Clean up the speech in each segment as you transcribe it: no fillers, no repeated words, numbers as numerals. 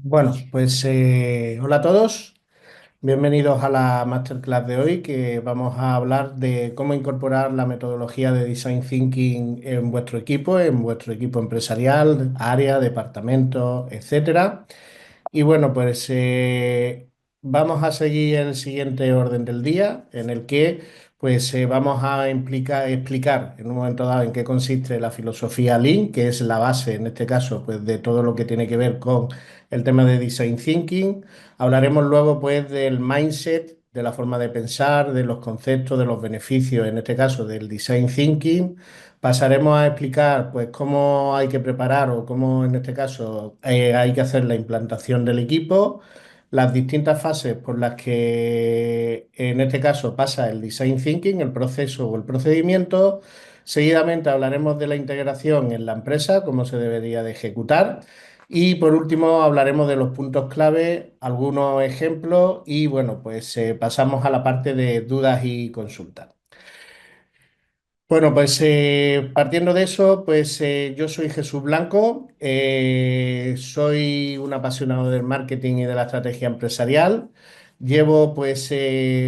Hola a todos, bienvenidos a la masterclass de hoy que vamos a hablar de cómo incorporar la metodología de Design Thinking en vuestro equipo empresarial, área, departamento, etcétera. Y bueno, vamos a seguir el siguiente orden del día, en el que vamos a explicar en un momento dado en qué consiste la filosofía Lean, que es la base, en este caso, pues, de todo lo que tiene que ver con el tema de Design Thinking. Hablaremos luego, pues, del mindset, de la forma de pensar, de los conceptos, de los beneficios, en este caso, del Design Thinking. Pasaremos a explicar pues cómo hay que preparar o cómo en este caso hay que hacer la implantación del equipo, las distintas fases por las que en este caso pasa el design thinking, el proceso o el procedimiento. Seguidamente hablaremos de la integración en la empresa, cómo se debería de ejecutar. Y por último hablaremos de los puntos clave, algunos ejemplos y bueno, pasamos a la parte de dudas y consultas. Partiendo de eso, yo soy Jesús Blanco, soy un apasionado del marketing y de la estrategia empresarial. Llevo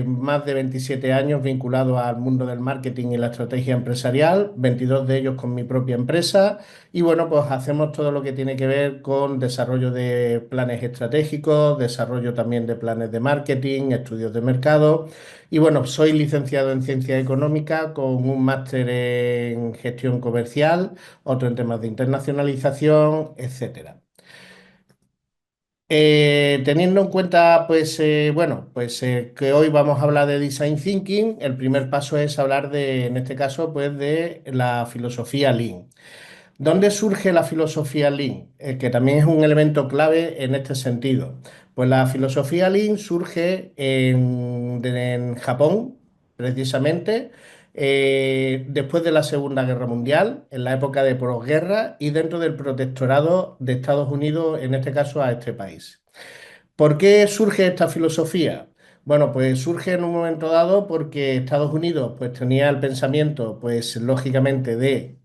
más de 27 años vinculado al mundo del marketing y la estrategia empresarial, 22 de ellos con mi propia empresa. Y bueno, pues hacemos todo lo que tiene que ver con desarrollo de planes estratégicos, desarrollo también de planes de marketing, estudios de mercado. Y bueno, soy licenciado en Ciencia Económica con un máster en Gestión Comercial, otro en temas de internacionalización, etcétera. Teniendo en cuenta, que hoy vamos a hablar de Design Thinking, el primer paso es hablar de, en este caso, pues de la filosofía Lean. ¿Dónde surge la filosofía Lean? Que también es un elemento clave en este sentido. Pues la filosofía Lean surge en Japón, precisamente, después de la Segunda Guerra Mundial, en la época de posguerra y dentro del protectorado de Estados Unidos, en este caso a este país. ¿Por qué surge esta filosofía? Bueno, pues surge en un momento dado porque Estados Unidos pues tenía el pensamiento, pues lógicamente, de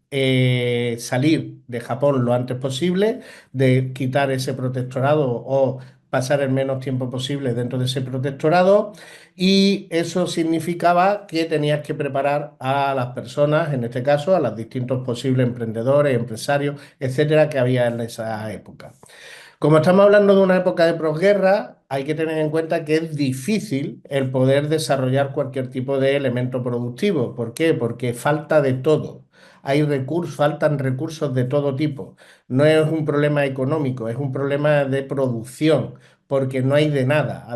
salir de Japón lo antes posible, de quitar ese protectorado o pasar el menos tiempo posible dentro de ese protectorado, y eso significaba que tenías que preparar a las personas, en este caso a los distintos posibles emprendedores, empresarios, etcétera, que había en esa época. Como estamos hablando de una época de posguerra, hay que tener en cuenta que es difícil el poder desarrollar cualquier tipo de elemento productivo. ¿Por qué? Porque falta de todo. Hay recursos, faltan recursos de todo tipo. No es un problema económico, es un problema de producción, porque no hay de nada. Ha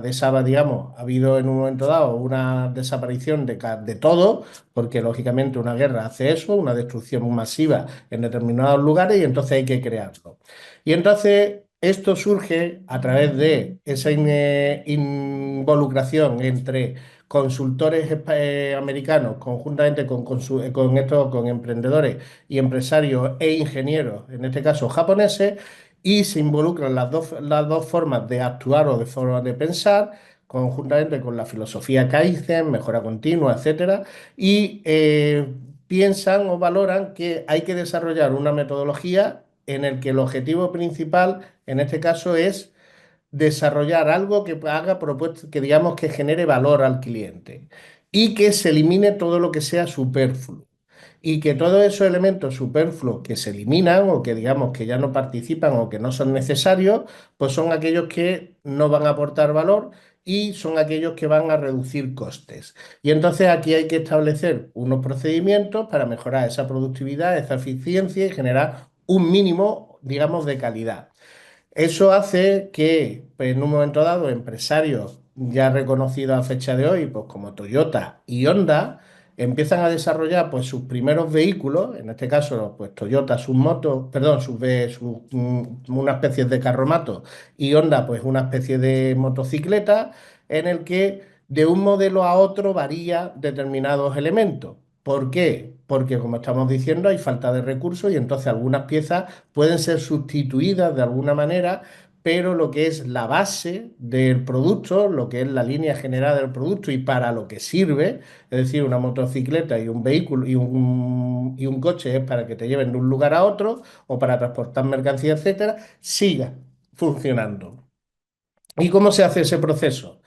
habido en un momento dado una desaparición de todo, porque lógicamente una guerra hace eso, una destrucción masiva en determinados lugares, y entonces hay que crearlo. Y entonces esto surge a través de esa involucración entre consultores americanos, conjuntamente con emprendedores y empresarios e ingenieros, en este caso japoneses, y se involucran las dos formas de actuar o de formas de pensar, conjuntamente con la filosofía Kaizen, mejora continua, etcétera, y piensan o valoran que hay que desarrollar una metodología en el que el objetivo principal, en este caso, es desarrollar algo que haga propuestas, que digamos que genere valor al cliente y que se elimine todo lo que sea superfluo. Y que todos esos elementos superfluos que se eliminan o que digamos que ya no participan o que no son necesarios, pues son aquellos que no van a aportar valor y son aquellos que van a reducir costes. Y entonces aquí hay que establecer unos procedimientos para mejorar esa productividad, esa eficiencia y generar un mínimo, digamos, de calidad. Eso hace que, pues, en un momento dado, empresarios ya reconocidos a fecha de hoy, pues como Toyota y Honda, empiezan a desarrollar pues sus primeros vehículos, en este caso, pues Toyota sus motos, perdón, una especie de carromato, y Honda pues una especie de motocicleta, en el que de un modelo a otro varía determinados elementos. ¿Por qué? Porque, como estamos diciendo, hay falta de recursos y entonces algunas piezas pueden ser sustituidas de alguna manera, pero lo que es la base del producto, lo que es la línea general del producto y para lo que sirve, es decir, una motocicleta y un vehículo y un coche es para que te lleven de un lugar a otro o para transportar mercancía, etcétera, siga funcionando. ¿Y cómo se hace ese proceso?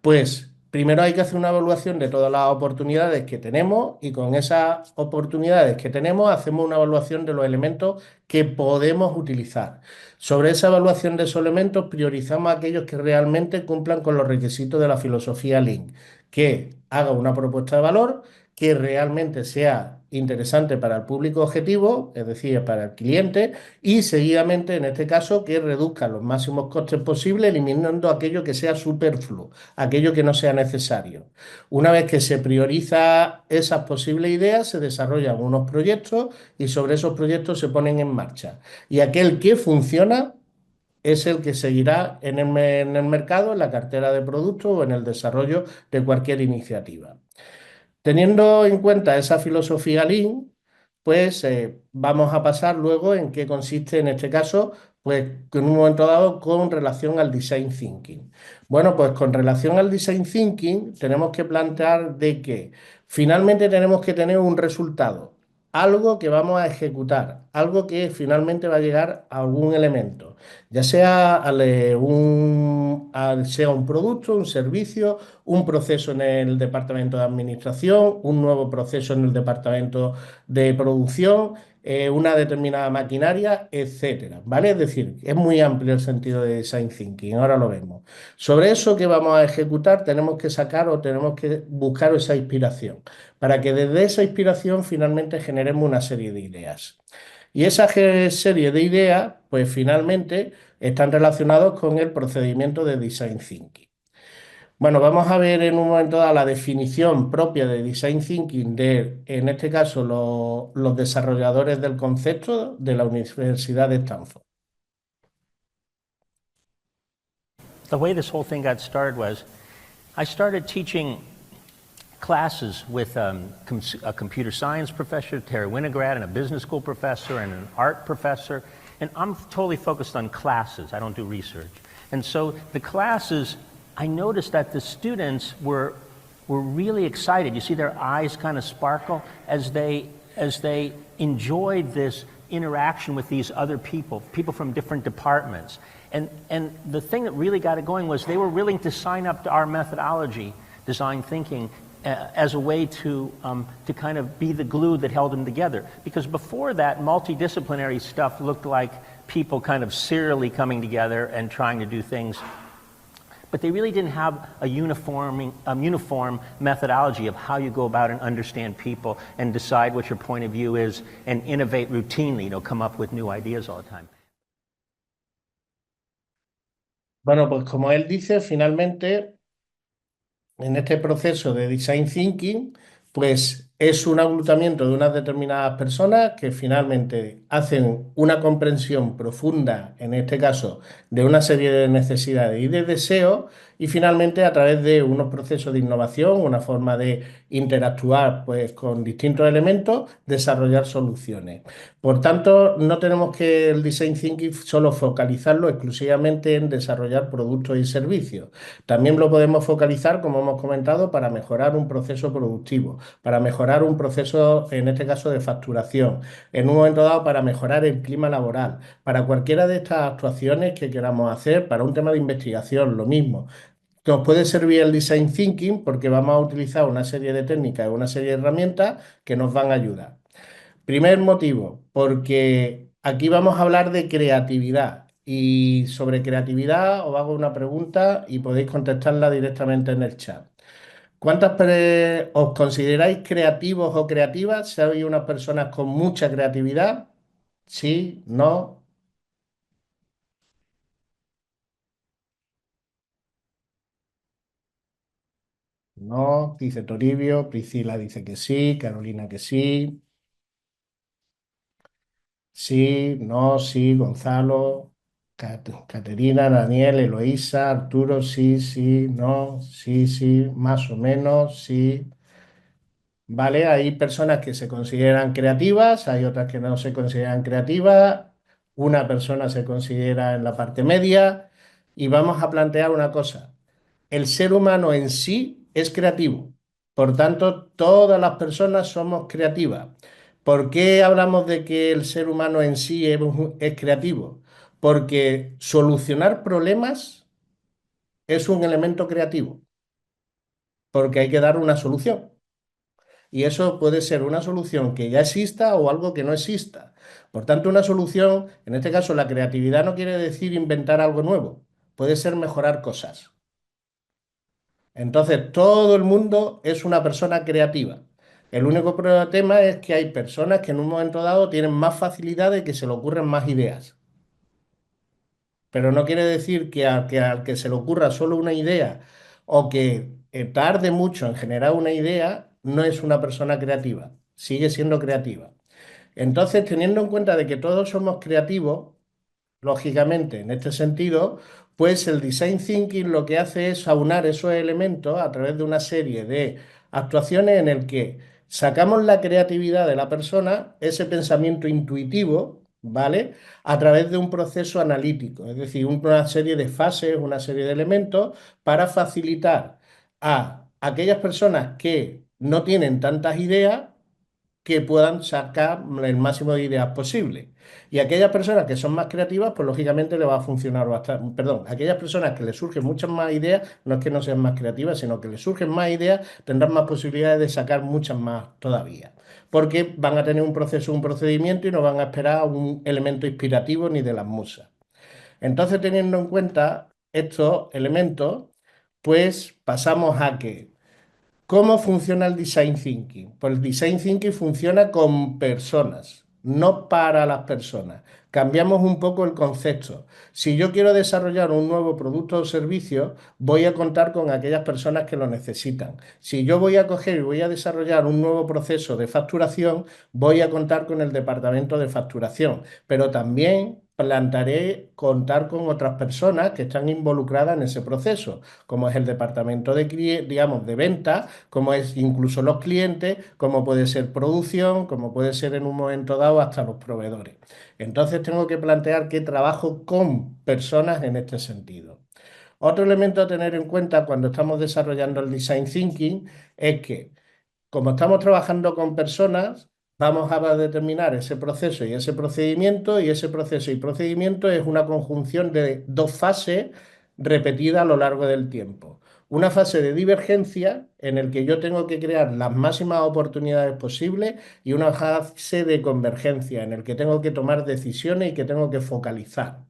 Pues primero hay que hacer una evaluación de todas las oportunidades que tenemos y con esas oportunidades que tenemos hacemos una evaluación de los elementos que podemos utilizar. Sobre esa evaluación de esos elementos priorizamos aquellos que realmente cumplan con los requisitos de la filosofía Lean, que haga una propuesta de valor que realmente sea interesante para el público objetivo, es decir, para el cliente, y seguidamente, en este caso, que reduzca los máximos costes posibles, eliminando aquello que sea superfluo, aquello que no sea necesario. Una vez que se prioriza esas posibles ideas, se desarrollan unos proyectos y sobre esos proyectos se ponen en marcha. Y aquel que funciona es el que seguirá en el mercado, en la cartera de productos o en el desarrollo de cualquier iniciativa. Teniendo en cuenta esa filosofía Lean, pues vamos a pasar luego en qué consiste en este caso, pues en un momento dado con relación al design thinking. Bueno, pues con relación al design thinking tenemos que plantear de que finalmente tenemos que tener un resultado, algo que vamos a ejecutar, algo que finalmente va a llegar a algún elemento, ya sea, sea un producto, un servicio, un proceso en el departamento de administración, un nuevo proceso en el departamento de producción, una determinada maquinaria, etcétera, ¿vale? Es decir, es muy amplio el sentido de design thinking, ahora lo vemos. Sobre eso que vamos a ejecutar tenemos que sacar o tenemos que buscar esa inspiración, para que desde esa inspiración finalmente generemos una serie de ideas. Y esa serie de ideas, pues finalmente están relacionados con el procedimiento de design thinking. Bueno, vamos a ver en un momento dado la definición propia de Design Thinking de, en este caso, los desarrolladores del concepto de la Universidad de Stanford. The way this whole thing got started was I started teaching classes with a computer science professor, Terry Winograd, and a business school professor, and an art professor. And I'm totally focused on classes. I don't do research. And so the classes, I noticed that the students were really excited. You see their eyes kind of sparkle as they enjoyed this interaction with these other people, people from different departments. And the thing that really got it going was they were willing to sign up to our methodology, design thinking, as a way to kind of be the glue that held them together. Because before that, multidisciplinary stuff looked like people kind of serially coming together and trying to do things. But they really didn't have a uniform methodology of how you go about and understand people and decide what your point of view is and innovate routinely, come up with new ideas all the time. Bueno, pues como él dice, finalmente en este proceso de design thinking, pues es un agrupamiento de unas determinadas personas que finalmente hacen una comprensión profunda, en este caso, de una serie de necesidades y de deseos, y finalmente a través de unos procesos de innovación, una forma de interactuar pues, con distintos elementos, desarrollar soluciones. Por tanto, no tenemos que el design thinking solo focalizarlo exclusivamente en desarrollar productos y servicios. También lo podemos focalizar, como hemos comentado, para mejorar un proceso productivo, para mejorar un proceso, en este caso, de facturación, en un momento dado para mejorar el clima laboral, para cualquiera de estas actuaciones que queramos hacer, para un tema de investigación, lo mismo. Nos puede servir el design thinking porque vamos a utilizar una serie de técnicas, una serie de herramientas que nos van a ayudar. Primer motivo, porque aquí vamos a hablar de creatividad. Y sobre creatividad os hago una pregunta y podéis contestarla directamente en el chat. ¿Os consideráis creativos o creativas? ¿Sois unas personas con mucha creatividad? Sí, no, no, dice Toribio, Priscila dice que sí, Carolina que sí, sí, no, sí, Gonzalo, Caterina, Daniel, Eloísa, Arturo, sí, sí, no, sí, sí, más o menos, sí. Vale, hay personas que se consideran creativas, hay otras que no se consideran creativas, una persona se considera en la parte media y vamos a plantear una cosa. El ser humano en sí es creativo, por tanto, todas las personas somos creativas. ¿Por qué hablamos de que el ser humano en sí es creativo? Porque solucionar problemas es un elemento creativo, porque hay que dar una solución. Y eso puede ser una solución que ya exista o algo que no exista. Por tanto, una solución, en este caso la creatividad no quiere decir inventar algo nuevo, puede ser mejorar cosas. Entonces, todo el mundo es una persona creativa. El único problema es que hay personas que en un momento dado tienen más facilidad de que se le ocurren más ideas. Pero no quiere decir que al que se le ocurra solo una idea o que tarde mucho en generar una idea, no es una persona creativa. Sigue siendo creativa. Entonces, teniendo en cuenta de que todos somos creativos, lógicamente, en este sentido, pues el design thinking lo que hace es aunar esos elementos a través de una serie de actuaciones en el que sacamos la creatividad de la persona, ese pensamiento intuitivo, ¿vale? A través de un proceso analítico, es decir, una serie de fases, una serie de elementos para facilitar a aquellas personas que no tienen tantas ideas que puedan sacar el máximo de ideas posible. Y aquellas personas que son más creativas, pues lógicamente le va a funcionar bastante. Perdón, aquellas personas que les surgen muchas más ideas, no es que no sean más creativas, sino que les surgen más ideas, tendrán más posibilidades de sacar muchas más todavía. Porque van a tener un proceso, un procedimiento y no van a esperar a un elemento inspirativo ni de las musas. Entonces, teniendo en cuenta estos elementos, pues pasamos a que ¿cómo funciona el design thinking? Pues el design thinking funciona con personas, no para las personas. Cambiamos un poco el concepto. Si yo quiero desarrollar un nuevo producto o servicio, voy a contar con aquellas personas que lo necesitan. Si yo voy a coger y voy a desarrollar un nuevo proceso de facturación, voy a contar con el departamento de facturación, pero también plantaré contar con otras personas que están involucradas en ese proceso, como es el departamento de, digamos, de venta, como es incluso los clientes, como puede ser producción, como puede ser en un momento dado hasta los proveedores. Entonces tengo que plantear que trabajo con personas en este sentido. Otro elemento a tener en cuenta cuando estamos desarrollando el design thinking es que como estamos trabajando con personas, vamos a determinar ese proceso y ese procedimiento, y ese proceso y procedimiento es una conjunción de dos fases repetidas a lo largo del tiempo. Una fase de divergencia en el que yo tengo que crear las máximas oportunidades posibles y una fase de convergencia en el que tengo que tomar decisiones y que tengo que focalizar.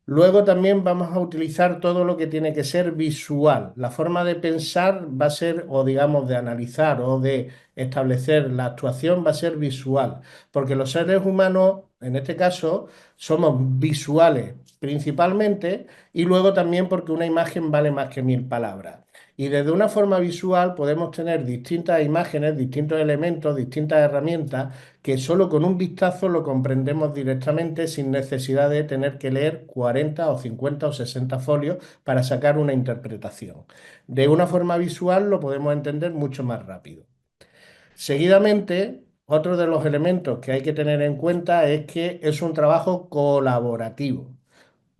Luego también vamos a utilizar todo lo que tiene que ser visual. La forma de pensar va a ser, o digamos, de analizar o de establecer la actuación va a ser visual, porque los seres humanos, en este caso, somos visuales principalmente y luego también porque una imagen vale más que mil palabras. Y desde una forma visual podemos tener distintas imágenes, distintos elementos, distintas herramientas que solo con un vistazo lo comprendemos directamente sin necesidad de tener que leer 40 o 50 o 60 folios para sacar una interpretación. De una forma visual lo podemos entender mucho más rápido. Seguidamente, otro de los elementos que hay que tener en cuenta es que es un trabajo colaborativo,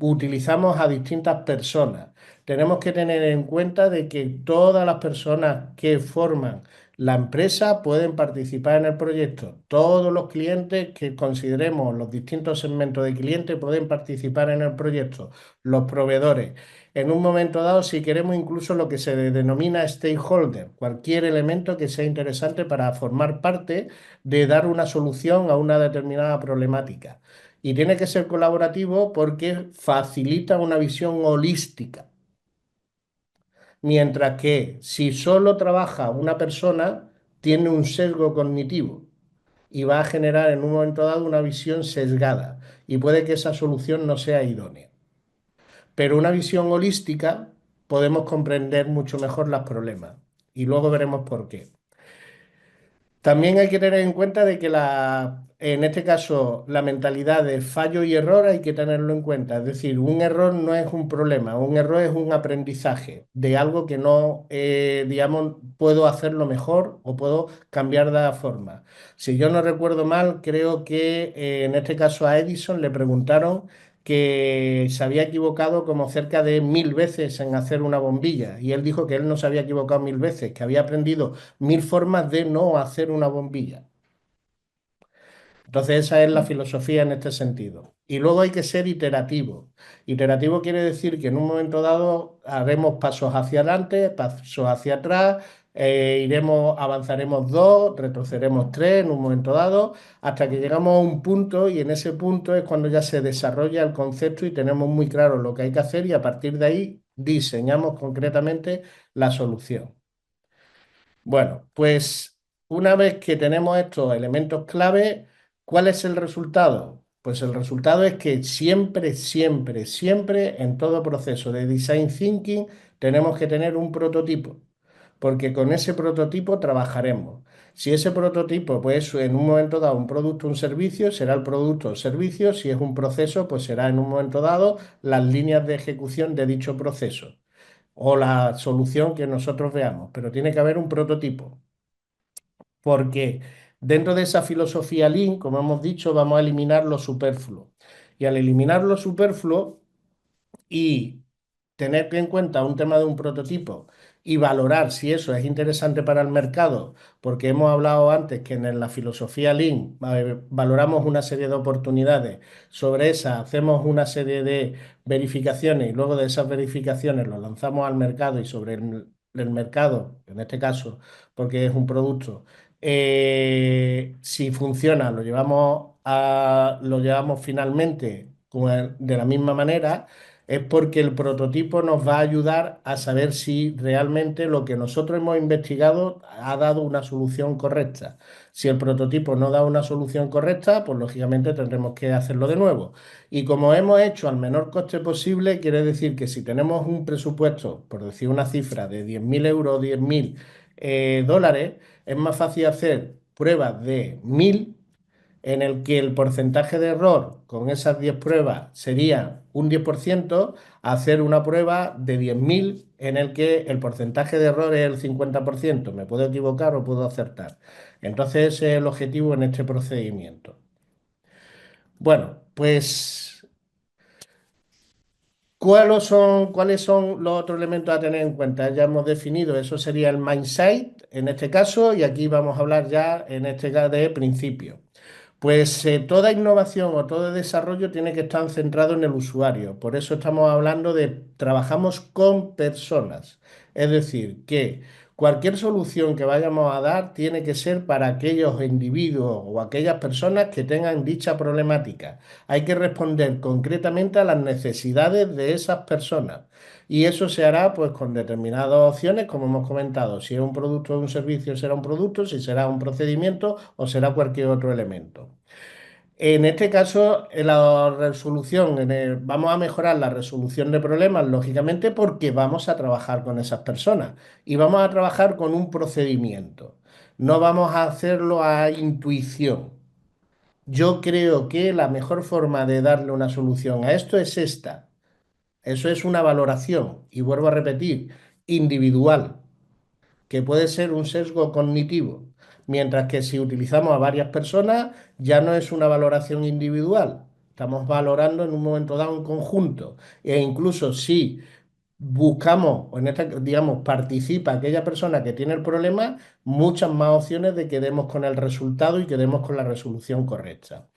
utilizamos a distintas personas. Tenemos que tener en cuenta de que todas las personas que forman la empresa pueden participar en el proyecto. Todos los clientes que consideremos los distintos segmentos de clientes pueden participar en el proyecto. Los proveedores. En un momento dado, si queremos incluso lo que se denomina stakeholder, cualquier elemento que sea interesante para formar parte de dar una solución a una determinada problemática. Y tiene que ser colaborativo porque facilita una visión holística. Mientras que si solo trabaja una persona, tiene un sesgo cognitivo y va a generar en un momento dado una visión sesgada y puede que esa solución no sea idónea. Pero una visión holística podemos comprender mucho mejor los problemas y luego veremos por qué. También hay que tener en cuenta de que en este caso la mentalidad de fallo y error hay que tenerlo en cuenta. Es decir, un error no es un problema, un error es un aprendizaje de algo que no, digamos, puedo hacerlo mejor o puedo cambiar de forma. Si yo no recuerdo mal, creo que en este caso a Edison le preguntaron que se había equivocado como cerca de 1000 veces en hacer una bombilla y él dijo que él no se había equivocado 1000 veces, que había aprendido 1000 formas de no hacer una bombilla. Entonces esa es la filosofía en este sentido. Y luego hay que ser iterativo. Iterativo quiere decir que en un momento dado haremos pasos hacia adelante, pasos hacia atrás, avanzaremos dos, retrocederemos tres en un momento dado, hasta que llegamos a un punto y en ese punto es cuando ya se desarrolla el concepto y tenemos muy claro lo que hay que hacer y a partir de ahí diseñamos concretamente la solución. Bueno, pues una vez que tenemos estos elementos clave, ¿cuál es el resultado? Pues el resultado es que siempre, siempre, siempre en todo proceso de design thinking tenemos que tener un prototipo, porque con ese prototipo trabajaremos. Si ese prototipo, pues en un momento dado un producto o un servicio, será el producto o servicio. Si es un proceso, pues será en un momento dado las líneas de ejecución de dicho proceso o la solución que nosotros veamos, pero tiene que haber un prototipo, porque dentro de esa filosofía Lean, como hemos dicho, vamos a eliminar lo superfluo. Y al eliminar lo superfluo, y tener en cuenta un tema de un prototipo y valorar si eso es interesante para el mercado, porque hemos hablado antes que en la filosofía Lean valoramos una serie de oportunidades, sobre esas hacemos una serie de verificaciones y luego de esas verificaciones lo lanzamos al mercado y sobre el mercado, en este caso, porque es un producto, si funciona, lo llevamos finalmente de la misma manera es porque el prototipo nos va a ayudar a saber si realmente lo que nosotros hemos investigado ha dado una solución correcta. Si el prototipo no da una solución correcta, pues lógicamente tendremos que hacerlo de nuevo. Y como hemos hecho al menor coste posible, quiere decir que si tenemos un presupuesto, por decir una cifra de 10.000 euros o 10.000 dólares, es más fácil hacer pruebas de 1.000 en el que el porcentaje de error con esas 10 pruebas sería un 10%, hacer una prueba de 10.000 en el que el porcentaje de error es el 50%. Me puedo equivocar o puedo acertar. Entonces ese es el objetivo en este procedimiento. Bueno, pues cuáles son los otros elementos a tener en cuenta? Ya hemos definido, eso sería el mindset en este caso, y aquí vamos a hablar ya en este caso de principio. Pues toda innovación o todo desarrollo tiene que estar centrado en el usuario. Por eso estamos hablando de trabajamos con personas. Es decir, que cualquier solución que vayamos a dar tiene que ser para aquellos individuos o aquellas personas que tengan dicha problemática. Hay que responder concretamente a las necesidades de esas personas. Y eso se hará pues con determinadas opciones, como hemos comentado. Si es un producto o un servicio, será un producto, si será un procedimiento o será cualquier otro elemento. En este caso, la resolución, vamos a mejorar la resolución de problemas, lógicamente, porque vamos a trabajar con esas personas y vamos a trabajar con un procedimiento. No vamos a hacerlo a intuición. Yo creo que la mejor forma de darle una solución a esto es esta. Eso es una valoración, y vuelvo a repetir, individual, que puede ser un sesgo cognitivo, mientras que si utilizamos a varias personas ya no es una valoración individual, estamos valorando en un momento dado un conjunto e incluso si buscamos, o en esta, digamos, participa aquella persona que tiene el problema, muchas más opciones de que demos con el resultado y que demos con la resolución correcta.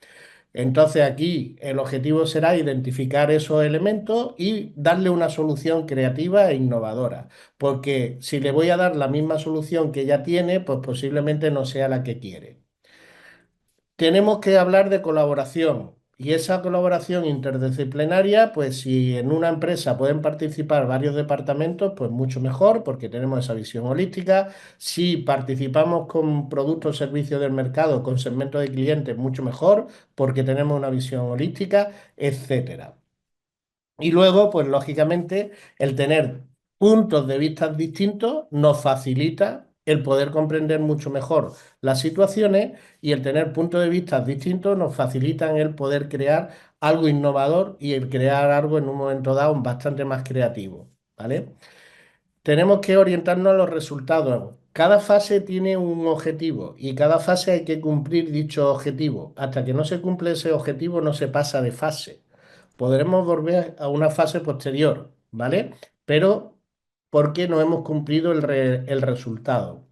Entonces aquí el objetivo será identificar esos elementos y darle una solución creativa e innovadora, porque si le voy a dar la misma solución que ya tiene, pues posiblemente no sea la que quiere. Tenemos que hablar de colaboración y esa colaboración interdisciplinaria, pues si en una empresa pueden participar varios departamentos, pues mucho mejor porque tenemos esa visión holística. Si participamos con productos o servicios del mercado, con segmentos de clientes, mucho mejor porque tenemos una visión holística, etcétera. Y luego, pues lógicamente, el tener puntos de vista distintos nos facilita el poder comprender mucho mejor las situaciones y el tener puntos de vista distintos nos facilitan el poder crear algo innovador y el crear algo en un momento dado bastante más creativo, ¿vale? Tenemos que orientarnos a los resultados. Cada fase tiene un objetivo y cada fase hay que cumplir dicho objetivo. Hasta que no se cumple ese objetivo no se pasa de fase. Podremos volver a una fase posterior, ¿vale? Pero porque no hemos cumplido el resultado.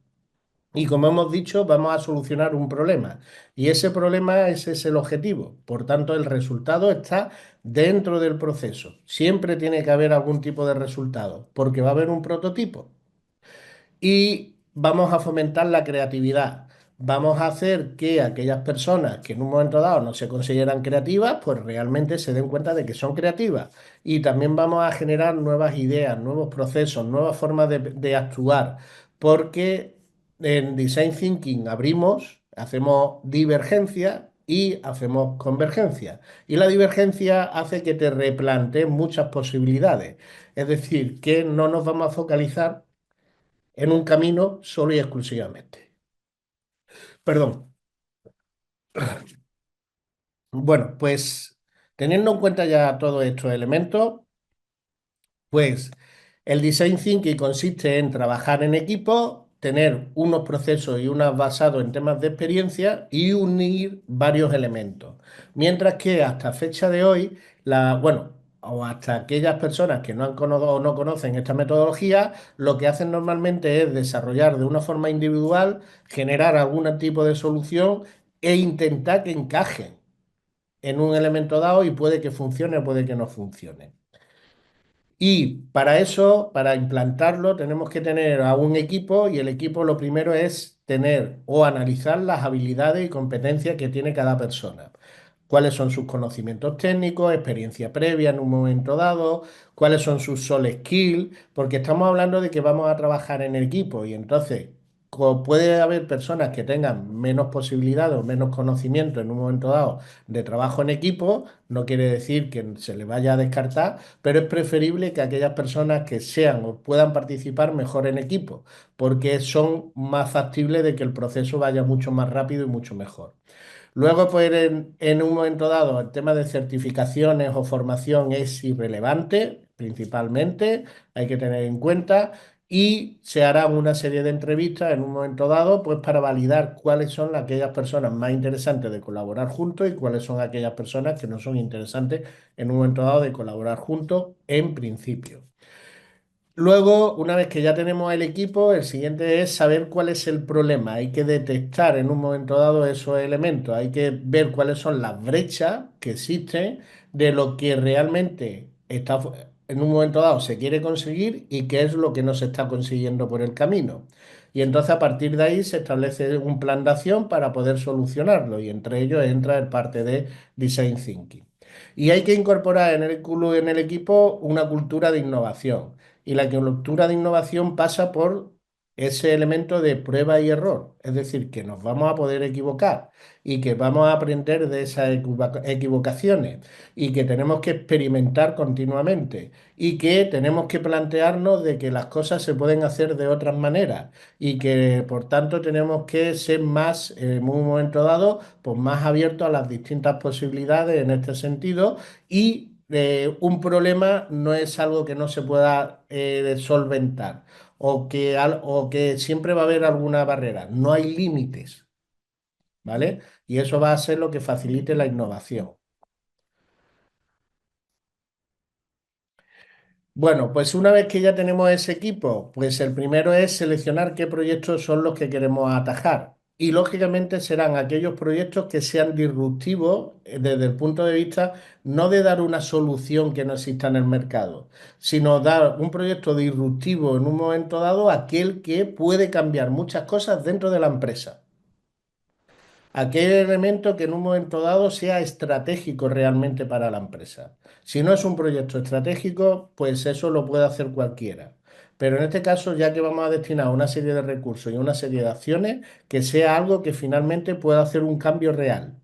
Y como hemos dicho, vamos a solucionar un problema. Y ese problema, ese es el objetivo. Por tanto, el resultado está dentro del proceso. Siempre tiene que haber algún tipo de resultado, porque va a haber un prototipo. Y vamos a fomentar la creatividad. Vamos a hacer que aquellas personas que en un momento dado no se consideran creativas, pues realmente se den cuenta de que son creativas. Y también vamos a generar nuevas ideas, nuevos procesos, nuevas formas de actuar, porque en Design Thinking abrimos, hacemos divergencia y hacemos convergencia. Y la divergencia hace que te replantees muchas posibilidades. Es decir, que no nos vamos a focalizar en un camino solo y exclusivamente. Perdón. Bueno, pues teniendo en cuenta ya todos estos elementos, pues el design thinking consiste en trabajar en equipo, tener unos procesos y unos basados en temas de experiencia y unir varios elementos. Mientras que hasta fecha de hoy, bueno, o hasta aquellas personas que no han conocido o no conocen esta metodología, lo que hacen normalmente es desarrollar de una forma individual, generar algún tipo de solución e intentar que encajen en un elemento dado y puede que funcione o puede que no funcione. Y para eso, para implantarlo, tenemos que tener a un equipo y el equipo lo primero es tener o analizar las habilidades y competencias que tiene cada persona. Cuáles son sus conocimientos técnicos, experiencia previa en un momento dado, cuáles son sus soft skills, porque estamos hablando de que vamos a trabajar en equipo y entonces puede haber personas que tengan menos posibilidades o menos conocimiento en un momento dado de trabajo en equipo, no quiere decir que se le vaya a descartar, pero es preferible que aquellas personas que sean o puedan participar mejor en equipo, porque son más factibles de que el proceso vaya mucho más rápido y mucho mejor. Luego, pues en un momento dado, el tema de certificaciones o formación es irrelevante, principalmente, hay que tener en cuenta, y se hará una serie de entrevistas en un momento dado, pues para validar cuáles son aquellas personas más interesantes de colaborar juntos y cuáles son aquellas personas que no son interesantes en un momento dado de colaborar juntos en principio. Luego, una vez que ya tenemos el equipo, el siguiente es saber cuál es el problema. Hay que detectar en un momento dado esos elementos. Hay que ver cuáles son las brechas que existen de lo que realmente está, en un momento dado se quiere conseguir y qué es lo que no se está consiguiendo por el camino. Y entonces a partir de ahí se establece un plan de acción para poder solucionarlo y entre ellos entra el parte de Design Thinking. Y hay que incorporar en el equipo una cultura de innovación. Y la cultura de innovación pasa por ese elemento de prueba y error. Es decir, que nos vamos a poder equivocar y que vamos a aprender de esas equivocaciones y que tenemos que experimentar continuamente y que tenemos que plantearnos de que las cosas se pueden hacer de otras maneras y que por tanto tenemos que ser más, en un momento dado, pues más abiertos a las distintas posibilidades en este sentido y un problema no es algo que no se pueda solventar o que siempre va a haber alguna barrera. No hay límites, ¿vale? Y eso va a ser lo que facilite la innovación. Bueno, pues una vez que ya tenemos ese equipo, pues el primero es seleccionar qué proyectos son los que queremos atajar. Y lógicamente serán aquellos proyectos que sean disruptivos desde el punto de vista no de dar una solución que no exista en el mercado, sino dar un proyecto disruptivo en un momento dado, aquel que puede cambiar muchas cosas dentro de la empresa. Aquel elemento que en un momento dado sea estratégico realmente para la empresa. Si no es un proyecto estratégico, pues eso lo puede hacer cualquiera. Pero en este caso, ya que vamos a destinar una serie de recursos y una serie de acciones, que sea algo que finalmente pueda hacer un cambio real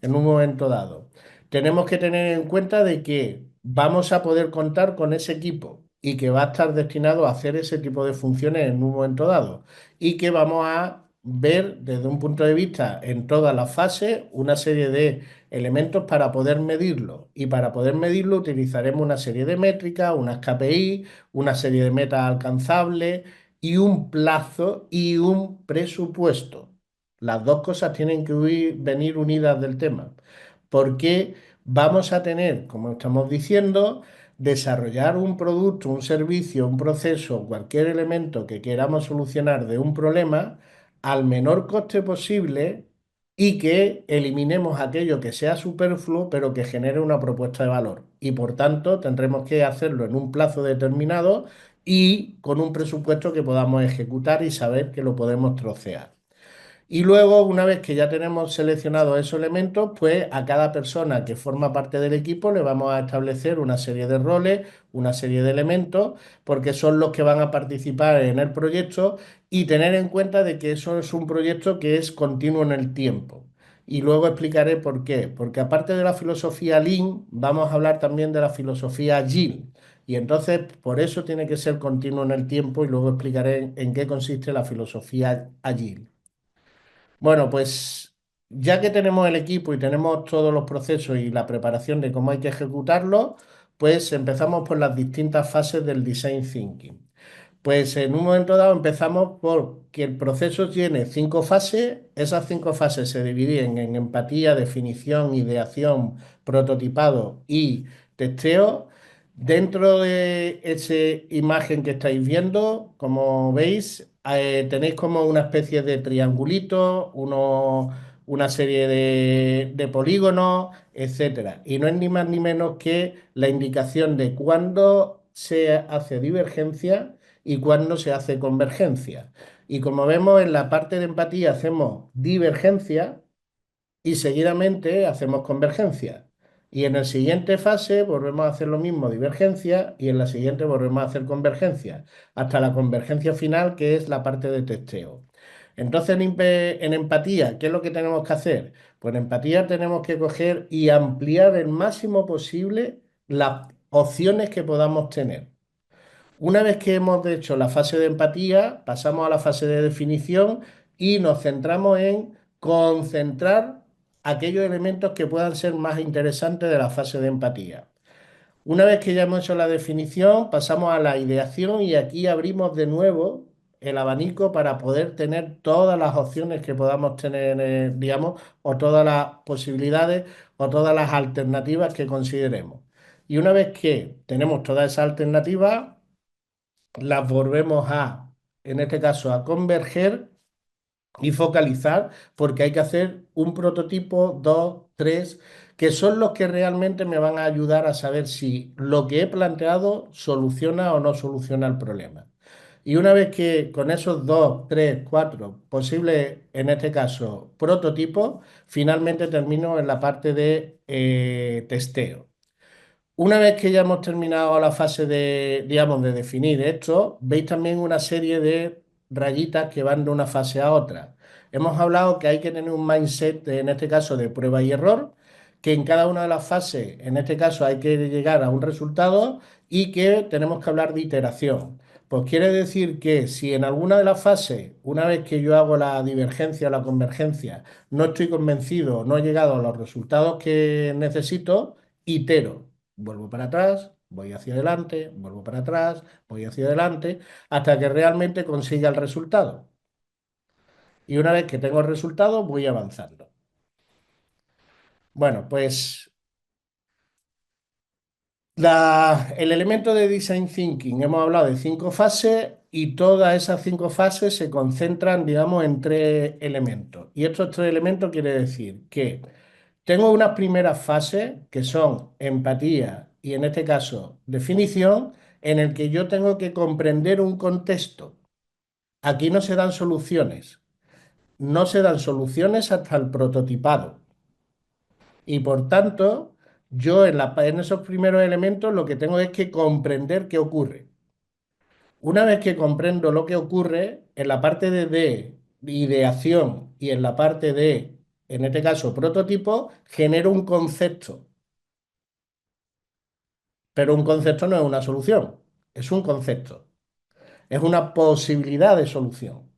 en un momento dado. Tenemos que tener en cuenta de que vamos a poder contar con ese equipo y que va a estar destinado a hacer ese tipo de funciones en un momento dado y que vamos a ver desde un punto de vista en todas las fases una serie de elementos para poder medirlo. Y para poder medirlo utilizaremos una serie de métricas, unas KPI, una serie de metas alcanzables y un plazo y un presupuesto. Las dos cosas tienen que venir unidas del tema, porque vamos a tener, como estamos diciendo, desarrollar un producto, un servicio, un proceso, cualquier elemento que queramos solucionar de un problema al menor coste posible y que eliminemos aquello que sea superfluo, pero que genere una propuesta de valor. Y por tanto, tendremos que hacerlo en un plazo determinado y con un presupuesto que podamos ejecutar y saber que lo podemos trocear. Y luego, una vez que ya tenemos seleccionados esos elementos, pues a cada persona que forma parte del equipo le vamos a establecer una serie de roles, una serie de elementos, porque son los que van a participar en el proyecto y tener en cuenta de que eso es un proyecto que es continuo en el tiempo. Y luego explicaré por qué. Porque aparte de la filosofía Lean, vamos a hablar también de la filosofía Agile. Y entonces, por eso tiene que ser continuo en el tiempo y luego explicaré en qué consiste la filosofía Agile. Bueno, pues ya que tenemos el equipo y tenemos todos los procesos y la preparación de cómo hay que ejecutarlo, pues empezamos por las distintas fases del design thinking. Pues en un momento dado empezamos por que el proceso tiene 5 fases. Esas 5 fases se dividen en empatía, definición, ideación, prototipado y testeo. Dentro de esa imagen que estáis viendo, como veis, tenéis como una especie de triangulito, una serie de polígonos, etcétera. Y no es ni más ni menos que la indicación de cuándo se hace divergencia y cuándo se hace convergencia. Y como vemos en la parte de empatía hacemos divergencia y seguidamente hacemos convergencia. Y en la siguiente fase volvemos a hacer lo mismo, divergencia, y en la siguiente volvemos a hacer convergencia, hasta la convergencia final, que es la parte de testeo. Entonces, en empatía, ¿qué es lo que tenemos que hacer? Pues en empatía tenemos que coger y ampliar el máximo posible las opciones que podamos tener. Una vez que hemos hecho la fase de empatía, pasamos a la fase de definición y nos centramos en concentrar aquellos elementos que puedan ser más interesantes de la fase de empatía. Una vez que ya hemos hecho la definición, pasamos a la ideación y aquí abrimos de nuevo el abanico para poder tener todas las opciones que podamos tener, digamos, o todas las posibilidades o todas las alternativas que consideremos. Y una vez que tenemos todas esas alternativas, las volvemos en este caso, a converger y focalizar, porque hay que hacer un prototipo, dos, tres, que son los que realmente me van a ayudar a saber si lo que he planteado soluciona o no soluciona el problema. Y una vez que con esos dos, tres, cuatro posibles, en este caso, prototipos, finalmente termino en la parte de testeo. Una vez que ya hemos terminado la fase de, digamos, de definir esto, veis también una serie de rayitas que van de una fase a otra. Hemos hablado que hay que tener un mindset, en este caso, de prueba y error, que en cada una de las fases, en este caso, hay que llegar a un resultado y que tenemos que hablar de iteración. Pues quiere decir que si en alguna de las fases, una vez que yo hago la divergencia o la convergencia, no estoy convencido, no he llegado a los resultados que necesito, itero. Vuelvo para atrás, voy hacia adelante, vuelvo para atrás, voy hacia adelante, hasta que realmente consiga el resultado. Y una vez que tengo el resultado, voy avanzando. Bueno, pues el elemento de Design Thinking, hemos hablado de 5 fases y todas esas 5 fases se concentran, digamos, en 3 elementos. Y estos 3 elementos quiere decir que tengo unas primeras fases que son empatía y en este caso definición, en el que yo tengo que comprender un contexto. Aquí no se dan soluciones, no se dan soluciones hasta el prototipado. Y por tanto, yo en esos primeros elementos lo que tengo es que comprender qué ocurre. Una vez que comprendo lo que ocurre, en la parte de ideación y en la parte de, en este caso, prototipo, genero un concepto. Pero un concepto no es una solución, es un concepto, es una posibilidad de solución.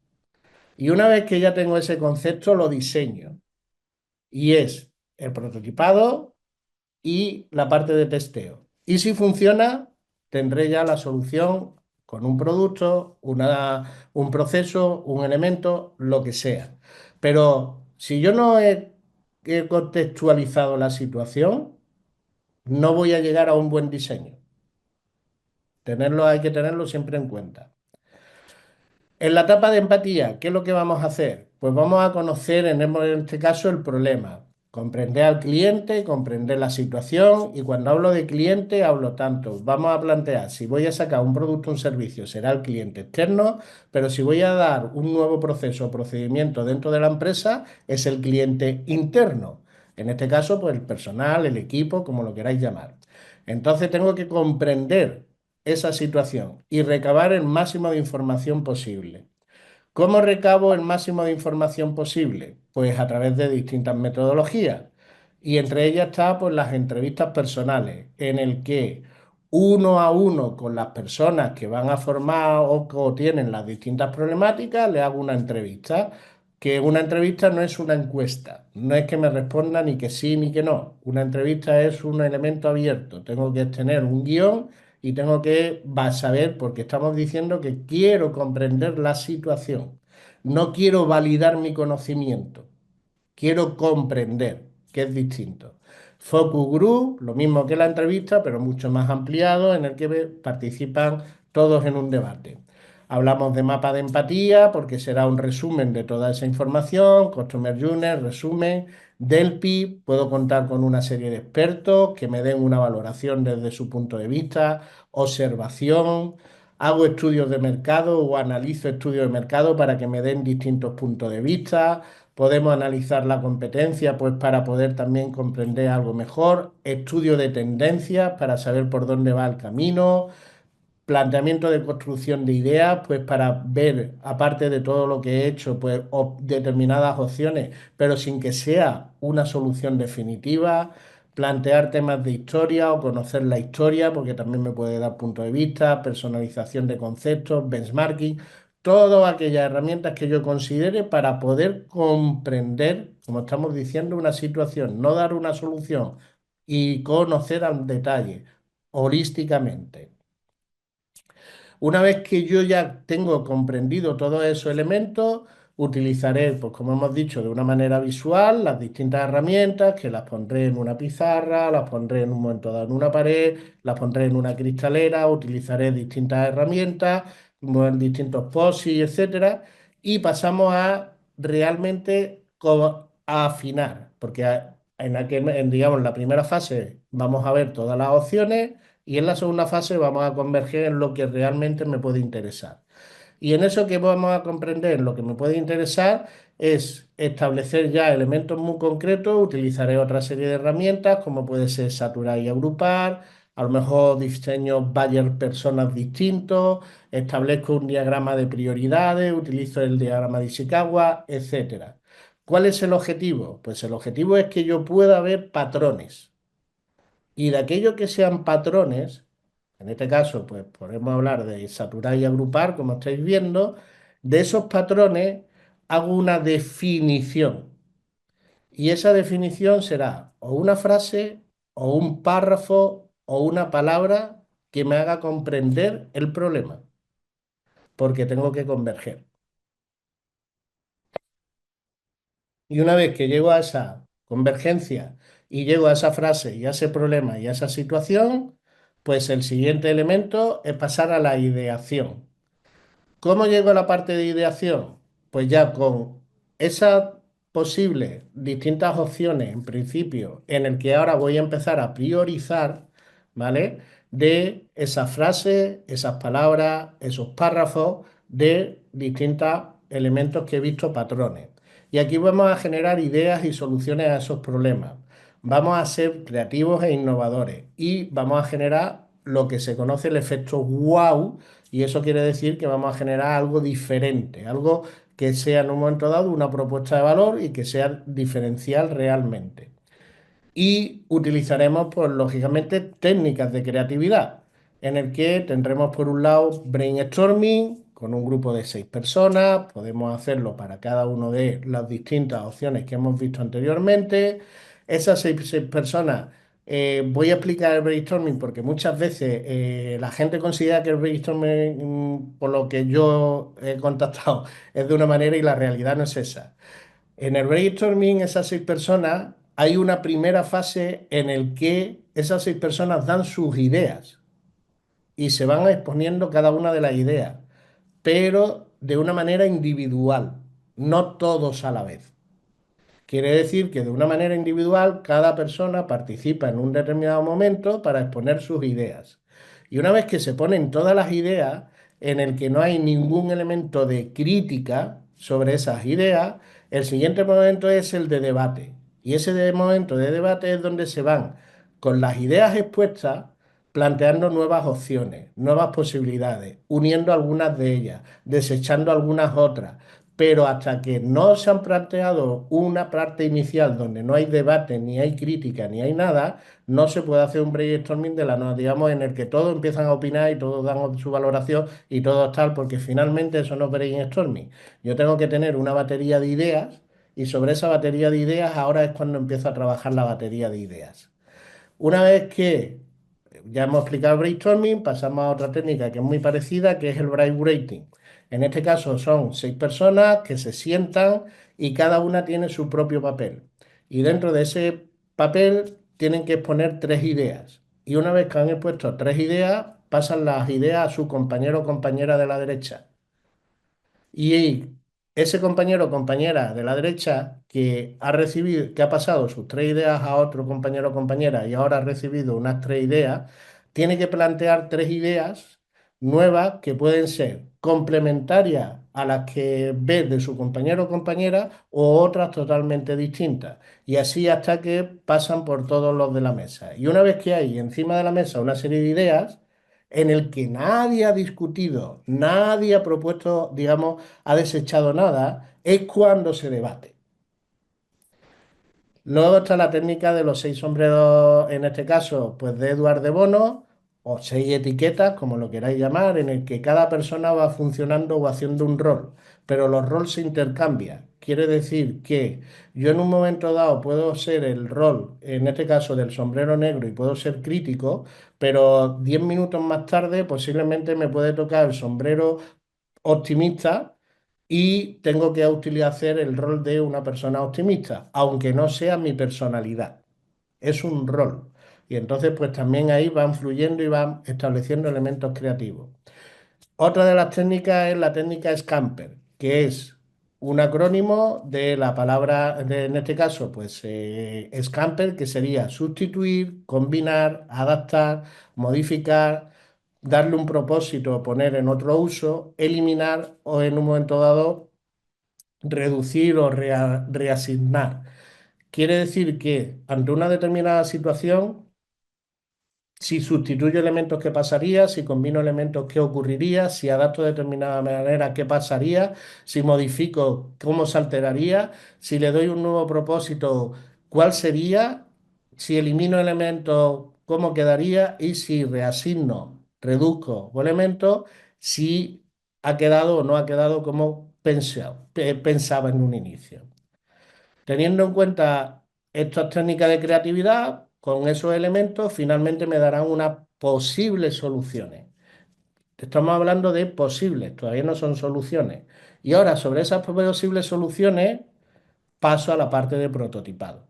Y una vez que ya tengo ese concepto, lo diseño. Y es el prototipado y la parte de testeo. Y si funciona, tendré ya la solución con un producto, un proceso, un elemento, lo que sea. Pero si yo no he contextualizado la situación, no voy a llegar a un buen diseño. Hay que tenerlo siempre en cuenta. En la etapa de empatía, ¿qué es lo que vamos a hacer? Pues vamos a conocer en este caso el problema, comprender al cliente, comprender la situación y cuando hablo de cliente hablo tanto, vamos a plantear si voy a sacar un producto o un servicio será el cliente externo, pero si voy a dar un nuevo proceso o procedimiento dentro de la empresa es el cliente interno. En este caso, pues el personal, el equipo, como lo queráis llamar. Entonces tengo que comprender esa situación y recabar el máximo de información posible. ¿Cómo recabo el máximo de información posible? Pues a través de distintas metodologías. Y entre ellas está pues las entrevistas personales, en el que uno a uno con las personas que van a formar o tienen las distintas problemáticas, le hago una entrevista. Que una entrevista no es una encuesta, no es que me responda ni que sí ni que no. Una entrevista es un elemento abierto. Tengo que tener un guión y tengo que saber, porque estamos diciendo que quiero comprender la situación. No quiero validar mi conocimiento, quiero comprender, que es distinto. Focus Group, lo mismo que la entrevista, pero mucho más ampliado, en el que participan todos en un debate. Hablamos de mapa de empatía, porque será un resumen de toda esa información, Customer Journey, resumen del PIB. Puedo contar con una serie de expertos que me den una valoración desde su punto de vista, observación. Hago estudios de mercado o analizo estudios de mercado para que me den distintos puntos de vista. Podemos analizar la competencia, pues para poder también comprender algo mejor. Estudio de tendencias para saber por dónde va el camino. Planteamiento de construcción de ideas, pues para ver, aparte de todo lo que he hecho, pues determinadas opciones, pero sin que sea una solución definitiva. Plantear temas de historia o conocer la historia, porque también me puede dar punto de vista, personalización de conceptos, benchmarking, todas aquellas herramientas que yo considere para poder comprender, como estamos diciendo, una situación, no dar una solución y conocer al detalle, holísticamente. Una vez que yo ya tengo comprendido todos esos elementos, utilizaré, pues como hemos dicho, de una manera visual las distintas herramientas que las pondré en una pizarra, las pondré en un momento dado en una pared, las pondré en una cristalera, utilizaré distintas herramientas, distintos POSI, etcétera, y pasamos a realmente a afinar, porque digamos, la primera fase vamos a ver todas las opciones y en la segunda fase vamos a converger en lo que realmente me puede interesar. Y en eso que vamos a comprender, lo que me puede interesar es establecer ya elementos muy concretos, utilizaré otra serie de herramientas como puede ser saturar y agrupar, a lo mejor diseño buyer personas distintos, establezco un diagrama de prioridades, utilizo el diagrama de Ishikawa, etcétera. ¿Cuál es el objetivo? Pues el objetivo es que yo pueda ver patrones. Y de aquello que sean patrones, en este caso, pues podemos hablar de saturar y agrupar, como estáis viendo, de esos patrones hago una definición. Y esa definición será o una frase, o un párrafo, o una palabra que me haga comprender el problema, porque tengo que converger. Y una vez que llego a esa convergencia y llego a esa frase y a ese problema y a esa situación, pues el siguiente elemento es pasar a la ideación. ¿Cómo llego a la parte de ideación? Pues ya con esas posibles distintas opciones, en principio, en el que ahora voy a empezar a priorizar, ¿vale? De esas frases, esas palabras, esos párrafos de distintos elementos que he visto patrones. Y aquí vamos a generar ideas y soluciones a esos problemas. Vamos a ser creativos e innovadores y vamos a generar lo que se conoce el efecto wow, y eso quiere decir que vamos a generar algo diferente, algo que sea en un momento dado una propuesta de valor y que sea diferencial realmente. Y utilizaremos, pues lógicamente, técnicas de creatividad, en el que tendremos por un lado brainstorming con un grupo de 6 personas, podemos hacerlo para cada una de las distintas opciones que hemos visto anteriormente. Esas seis personas, voy a explicar el brainstorming porque muchas veces la gente considera que el brainstorming, por lo que yo he contactado, es de una manera y la realidad no es esa. En el brainstorming, esas 6 personas, hay una primera fase en el que esas 6 personas dan sus ideas y se van exponiendo cada una de las ideas, pero de una manera individual, no todos a la vez. Quiere decir que de una manera individual cada persona participa en un determinado momento para exponer sus ideas. Y una vez que se ponen todas las ideas, en el que no hay ningún elemento de crítica sobre esas ideas, el siguiente momento es el de debate. Y ese momento de debate es donde se van con las ideas expuestas planteando nuevas opciones, nuevas posibilidades, uniendo algunas de ellas, desechando algunas otras, pero hasta que no se han planteado una parte inicial donde no hay debate, ni hay crítica, ni hay nada, no se puede hacer un brainstorming de la nada, digamos, en el que todos empiezan a opinar y todos dan su valoración y todo tal, porque finalmente eso no es brainstorming. Yo tengo que tener una batería de ideas y sobre esa batería de ideas ahora es cuando empiezo a trabajar la batería de ideas. Una vez que ya hemos explicado el brainstorming, pasamos a otra técnica que es muy parecida, que es el brainwriting. En este caso son 6 personas que se sientan y cada una tiene su propio papel. Y dentro de ese papel tienen que exponer 3 ideas. Y una vez que han expuesto 3 ideas, pasan las ideas a su compañero o compañera de la derecha. Y ese compañero o compañera de la derecha que ha recibido, que ha pasado sus 3 ideas a otro compañero o compañera y ahora ha recibido unas 3 ideas, tiene que plantear 3 ideas nuevas que pueden ser complementarias a las que ve de su compañero o compañera o otras totalmente distintas. Y así hasta que pasan por todos los de la mesa. Y una vez que hay encima de la mesa una serie de ideas, en el que nadie ha discutido, nadie ha propuesto, digamos, ha desechado nada, es cuando se debate. Luego está la técnica de los 6 sombreros, en este caso, pues de Eduard de Bono, o 6 etiquetas, como lo queráis llamar, en el que cada persona va funcionando o haciendo un rol, pero los roles se intercambian. Quiere decir que yo en un momento dado puedo ser el rol, en este caso del sombrero negro, y puedo ser crítico, pero 10 minutos más tarde posiblemente me puede tocar el sombrero optimista y tengo que utilizar el rol de una persona optimista, aunque no sea mi personalidad. Es un rol. Y entonces, pues también ahí van fluyendo y van estableciendo elementos creativos. Otra de las técnicas es la técnica Scamper, que es un acrónimo de la palabra, en este caso, pues Scamper, que sería sustituir, combinar, adaptar, modificar, darle un propósito, poner en otro uso, eliminar o en un momento dado reducir o reasignar. Quiere decir que ante una determinada situación, si sustituyo elementos, ¿qué pasaría? Si combino elementos, ¿qué ocurriría? Si adapto de determinada manera, ¿qué pasaría? Si modifico, ¿cómo se alteraría? Si le doy un nuevo propósito, ¿cuál sería? Si elimino elementos, ¿cómo quedaría? Y si reasigno, reduzco elementos, si ha quedado o no ha quedado como pensaba en un inicio. Teniendo en cuenta estas técnicas de creatividad, con esos elementos finalmente me darán unas posibles soluciones. Estamos hablando de posibles, todavía no son soluciones. Y ahora, sobre esas posibles soluciones, paso a la parte de prototipado.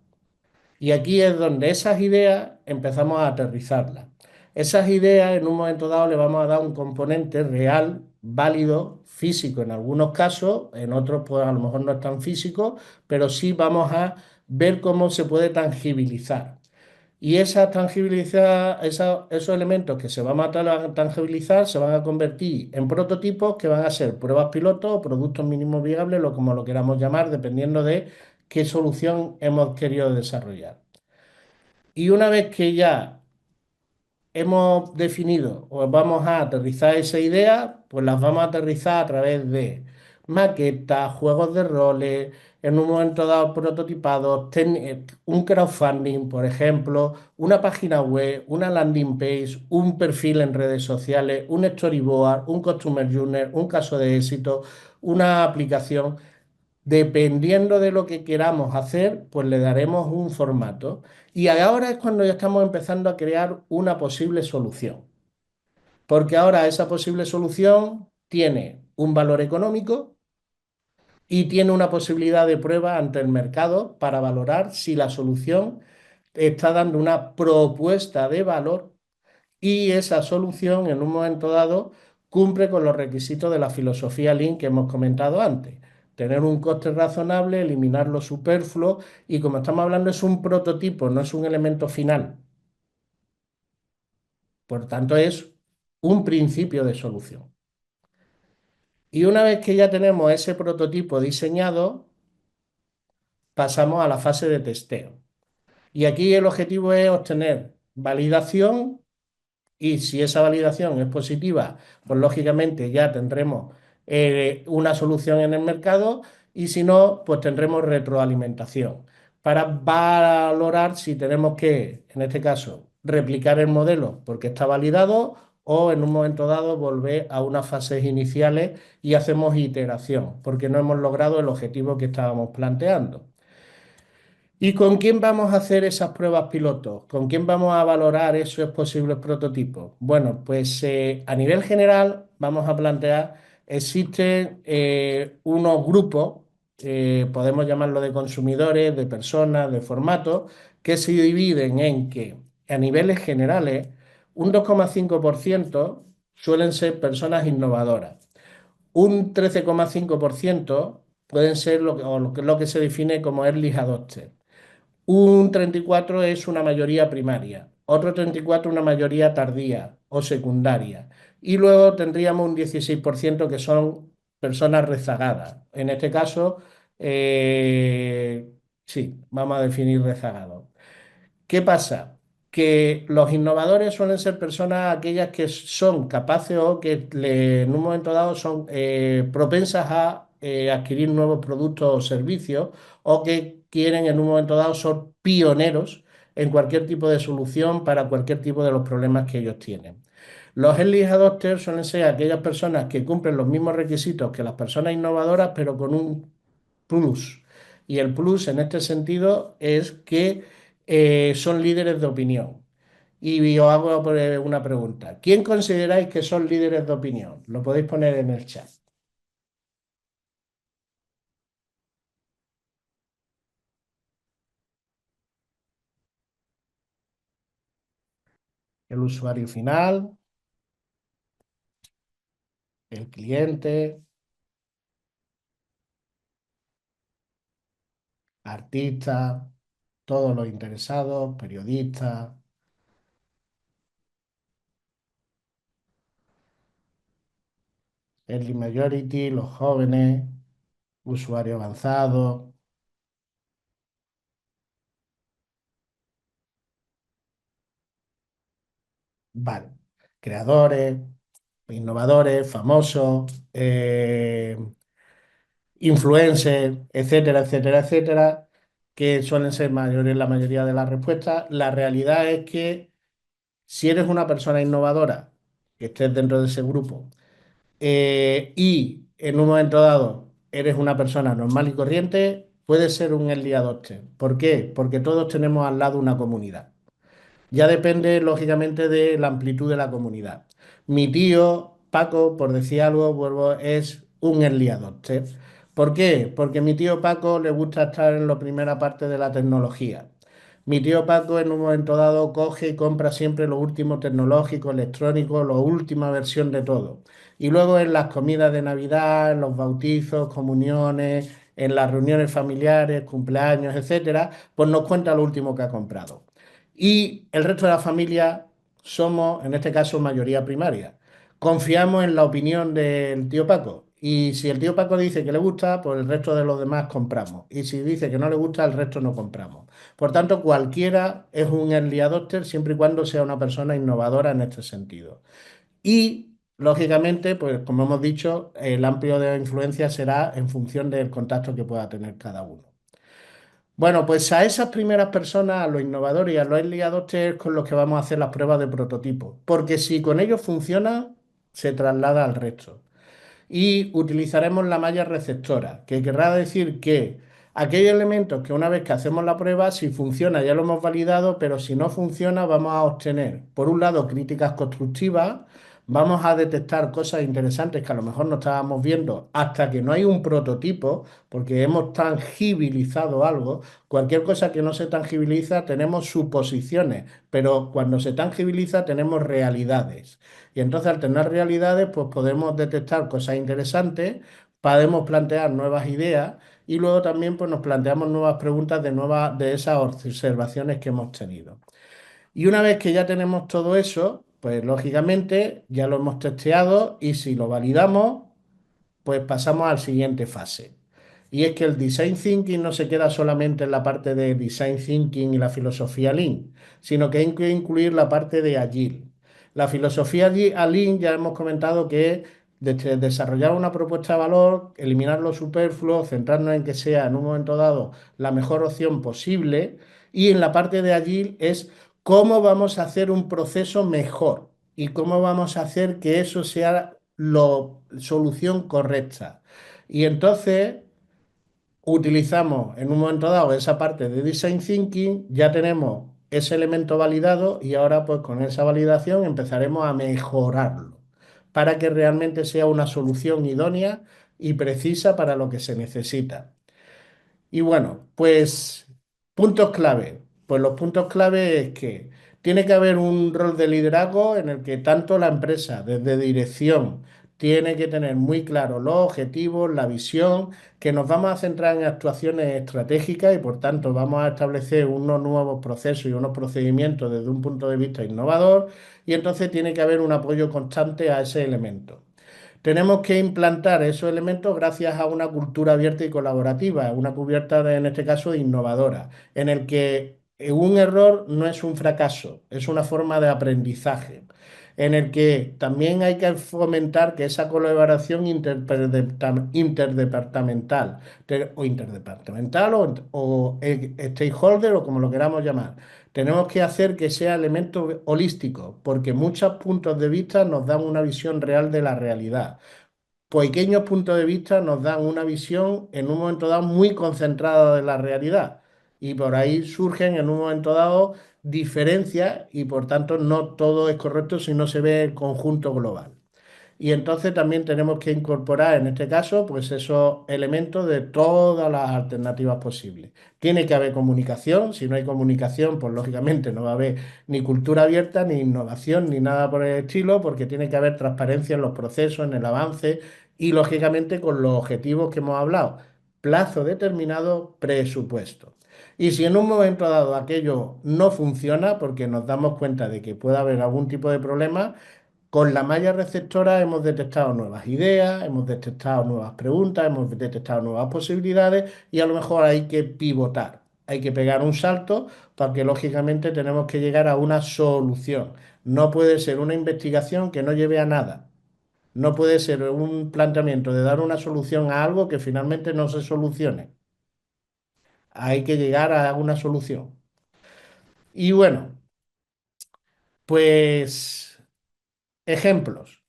Y aquí es donde esas ideas empezamos a aterrizarlas. Esas ideas en un momento dado le vamos a dar un componente real, válido, físico en algunos casos, en otros pues a lo mejor no es tan físico, pero sí vamos a ver cómo se puede tangibilizar. Y esa tangibilidad, esos elementos que se van a tangibilizar se van a convertir en prototipos que van a ser pruebas pilotos o productos mínimos viables, o como lo queramos llamar, dependiendo de qué solución hemos querido desarrollar. Y una vez que ya hemos definido o vamos a aterrizar esa idea, pues las vamos a aterrizar a través de maquetas, juegos de roles, en un momento dado prototipados, un crowdfunding, por ejemplo, una página web, una landing page, un perfil en redes sociales, un storyboard, un customer journey, un caso de éxito, una aplicación. Dependiendo de lo que queramos hacer, pues le daremos un formato. Y ahora es cuando ya estamos empezando a crear una posible solución. Porque ahora esa posible solución tiene un valor económico y tiene una posibilidad de prueba ante el mercado para valorar si la solución está dando una propuesta de valor y esa solución en un momento dado cumple con los requisitos de la filosofía Lean que hemos comentado antes. Tener un coste razonable, eliminar lo superfluo y como estamos hablando es un prototipo, no es un elemento final. Por tanto, es un principio de solución. Y una vez que ya tenemos ese prototipo diseñado, pasamos a la fase de testeo. Y aquí el objetivo es obtener validación y si esa validación es positiva, pues lógicamente ya tendremos una solución en el mercado y si no, pues tendremos retroalimentación para valorar si tenemos que, en este caso, replicar el modelo porque está validado o en un momento dado volver a unas fases iniciales y hacemos iteración porque no hemos logrado el objetivo que estábamos planteando. ¿Y con quién vamos a hacer esas pruebas pilotos? ¿Con quién vamos a valorar esos posibles prototipos? Bueno, pues a nivel general vamos a plantear, existen unos grupos, podemos llamarlo de consumidores, de personas, de formatos, que se dividen en que a niveles generales un 2,5% suelen ser personas innovadoras, un 13,5% pueden ser lo que se define como early adopters. Un 34 es una mayoría primaria, otro 34 una mayoría tardía o secundaria. Y luego tendríamos un 16% que son personas rezagadas. En este caso, sí, vamos a definir rezagados. ¿Qué pasa? Que los innovadores suelen ser personas aquellas que son capaces o que en un momento dado son propensas a adquirir nuevos productos o servicios o que quieren en un momento dado ser pioneros en cualquier tipo de solución para cualquier tipo de los problemas que ellos tienen. Los early adopters suelen ser aquellas personas que cumplen los mismos requisitos que las personas innovadoras, pero con un plus. Y el plus en este sentido es que son líderes de opinión. Y os hago una pregunta. ¿Quién consideráis que son líderes de opinión? Lo podéis poner en el chat. El usuario final, el cliente, artistas, todos los interesados, periodistas, early majority, los jóvenes, usuario avanzado. Vale. Creadores, innovadores, famosos, influencers, etcétera, etcétera, etcétera, que suelen ser mayores la mayoría de las respuestas. La realidad es que si eres una persona innovadora, que estés dentro de ese grupo, y en un momento dado eres una persona normal y corriente, puedes ser un early adopter. ¿Por qué? Porque todos tenemos al lado una comunidad. Ya depende, lógicamente, de la amplitud de la comunidad. Mi tío, Paco, por decir algo, vuelvo, es un early adopter. ¿Por qué? Porque mi tío Paco le gusta estar en la primera parte de la tecnología. Mi tío Paco en un momento dado coge y compra siempre lo último tecnológico, electrónico, la última versión de todo. Y luego en las comidas de Navidad, en los bautizos, comuniones, en las reuniones familiares, cumpleaños, etcétera, pues nos cuenta lo último que ha comprado. Y el resto de la familia somos, en este caso, mayoría primaria. Confiamos en la opinión del tío Paco. Y si el tío Paco dice que le gusta, pues el resto de los demás compramos. Y si dice que no le gusta, el resto no compramos. Por tanto, cualquiera es un early adopter siempre y cuando sea una persona innovadora en este sentido. Y, lógicamente, pues como hemos dicho, el amplio de influencia será en función del contacto que pueda tener cada uno. Bueno, pues a esas primeras personas, a los innovadores y a los early adopters, con los que vamos a hacer las pruebas de prototipo. Porque si con ellos funciona, se traslada al resto. Y utilizaremos la malla receptora, que querrá decir que aquellos elementos que una vez que hacemos la prueba, si funciona ya lo hemos validado, pero si no funciona vamos a obtener, por un lado, críticas constructivas, vamos a detectar cosas interesantes que a lo mejor no estábamos viendo hasta que no hay un prototipo, porque hemos tangibilizado algo. Cualquier cosa que no se tangibiliza tenemos suposiciones, pero cuando se tangibiliza tenemos realidades. Y entonces al tener realidades, pues podemos detectar cosas interesantes, podemos plantear nuevas ideas y luego también pues, nos planteamos nuevas preguntas de esas observaciones que hemos tenido. Y una vez que ya tenemos todo eso, pues lógicamente ya lo hemos testeado y si lo validamos, pues pasamos a la siguiente fase. Y es que el design thinking no se queda solamente en la parte de design thinking y la filosofía Lean, sino que hay que incluir la parte de agile. La filosofía Lean ya hemos comentado que es desarrollar una propuesta de valor, eliminar lo superfluo, centrarnos en que sea en un momento dado la mejor opción posible. Y en la parte de agile es cómo vamos a hacer un proceso mejor y cómo vamos a hacer que eso sea la solución correcta. Y entonces utilizamos en un momento dado esa parte de design thinking, ya tenemos ese elemento validado y ahora pues con esa validación empezaremos a mejorarlo para que realmente sea una solución idónea y precisa para lo que se necesita. Y bueno, pues puntos clave. Pues los puntos clave es que tiene que haber un rol de liderazgo en el que tanto la empresa, desde dirección, tiene que tener muy claros los objetivos, la visión, que nos vamos a centrar en actuaciones estratégicas y por tanto vamos a establecer unos nuevos procesos y unos procedimientos desde un punto de vista innovador y entonces tiene que haber un apoyo constante a ese elemento. Tenemos que implantar esos elementos gracias a una cultura abierta y colaborativa, una cubierta en este caso innovadora, en el que un error no es un fracaso, es una forma de aprendizaje, en el que también hay que fomentar que esa colaboración interdepartamental o stakeholder o como lo queramos llamar. Tenemos que hacer que sea elemento holístico, porque muchos puntos de vista nos dan una visión real de la realidad. Pequeños puntos de vista nos dan una visión en un momento dado muy concentrada de la realidad. Y por ahí surgen en un momento dado diferencias y por tanto no todo es correcto si no se ve el conjunto global. Y entonces también tenemos que incorporar en este caso pues esos elementos de todas las alternativas posibles. Tiene que haber comunicación, si no hay comunicación pues lógicamente no va a haber ni cultura abierta, ni innovación, ni nada por el estilo, porque tiene que haber transparencia en los procesos, en el avance y lógicamente con los objetivos que hemos hablado. Plazo determinado, presupuesto. Y si en un momento dado aquello no funciona, porque nos damos cuenta de que puede haber algún tipo de problema, con la malla receptora hemos detectado nuevas ideas, hemos detectado nuevas preguntas, hemos detectado nuevas posibilidades y a lo mejor hay que pivotar, hay que pegar un salto porque lógicamente tenemos que llegar a una solución. No puede ser una investigación que no lleve a nada. No puede ser un planteamiento de dar una solución a algo que finalmente no se solucione. Hay que llegar a una solución. Y bueno, pues ejemplos.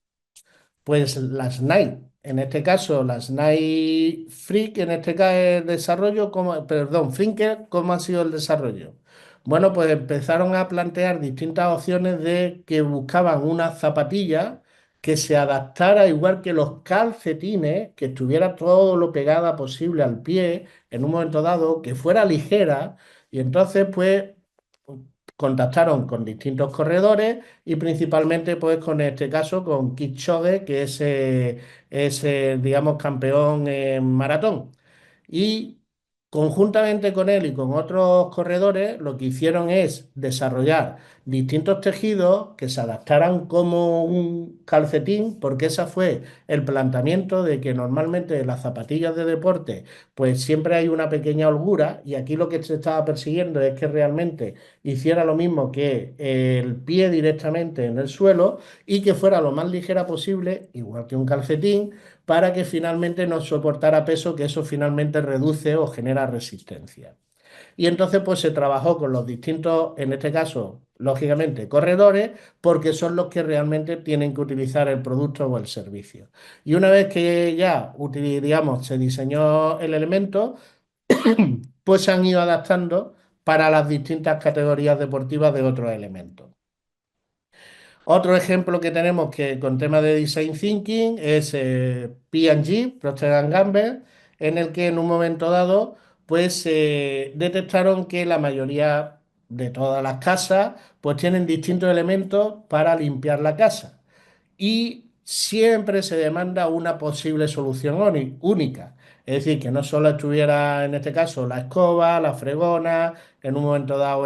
Pues las Nike, en este caso las Nike Freak, en este caso el desarrollo, como, perdón, Flinker, ¿cómo ha sido el desarrollo? Bueno, pues empezaron a plantear distintas opciones de que buscaban una zapatilla que se adaptara igual que los calcetines, que estuviera todo lo pegada posible al pie en un momento dado, que fuera ligera y entonces pues contactaron con distintos corredores y principalmente pues con este caso con Kipchoge, que digamos, campeón en maratón. Y conjuntamente con él y con otros corredores, lo que hicieron es desarrollar distintos tejidos que se adaptaran como un calcetín, porque ese fue el planteamiento de que normalmente en las zapatillas de deporte, pues siempre hay una pequeña holgura, y aquí lo que se estaba persiguiendo es que realmente hiciera lo mismo que el pie directamente en el suelo y que fuera lo más ligera posible, igual que un calcetín para que finalmente no soportara peso, que eso finalmente reduce o genera resistencia. Y entonces pues se trabajó con los distintos, en este caso, lógicamente, corredores, porque son los que realmente tienen que utilizar el producto o el servicio. Y una vez que ya, digamos, se diseñó el elemento, pues se han ido adaptando para las distintas categorías deportivas de otros elementos. Otro ejemplo que tenemos que con tema de Design Thinking es P&G, Procter and Gamble, en el que en un momento dado pues detectaron que la mayoría de todas las casas pues tienen distintos elementos para limpiar la casa y siempre se demanda una posible solución única. Es decir, que no solo estuviera en este caso la escoba, la fregona, en un momento dado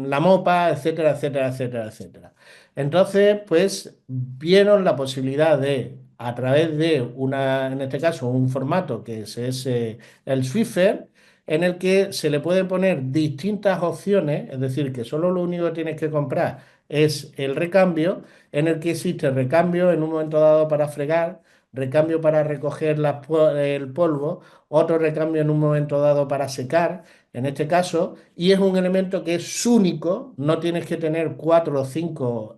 la mopa, etcétera, etcétera, etcétera, etcétera. Entonces, pues vieron la posibilidad de, a través de una, en este caso, un formato que es el Swiffer, en el que se le pueden poner distintas opciones, es decir, que solo lo único que tienes que comprar es el recambio, en el que existe recambio en un momento dado para fregar, recambio para recoger el polvo, otro recambio en un momento dado para secar, en este caso, y es un elemento que es único, no tienes que tener cuatro o cinco